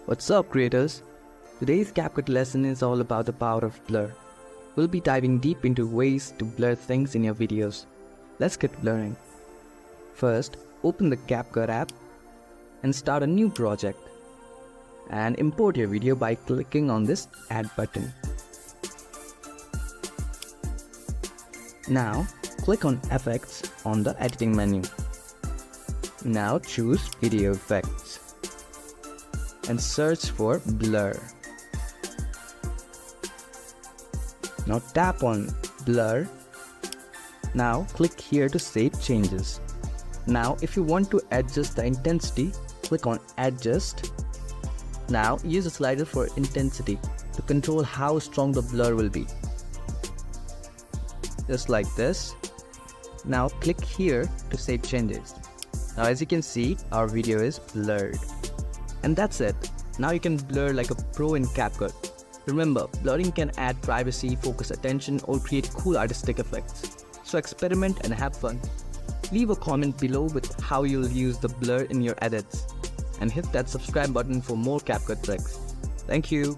What's up, creators? Today's Capcut lesson is all about the power of blur. We'll be diving deep into ways to blur things in your videos. Let's get blurring. First, open the Capcut app and start a new project. And import your video by clicking on this Add button. Now, click on Effects on the editing menu. Now choose Video Effects and search for Blur. Now tap on Blur. Now click here to save changes. Now if you want to adjust the intensity, click on Adjust. Now use the slider for intensity to control how strong the blur will be. Just like this. Now click here to save changes. Now as you can see, our video is blurred. And that's it. Now you can blur like a pro in Capcut. Remember, blurring can add privacy, focus attention, or create cool artistic effects. So experiment and have fun. Leave a comment below with how you'll use the blur in your edits. And hit that subscribe button for more Capcut tricks. Thank you.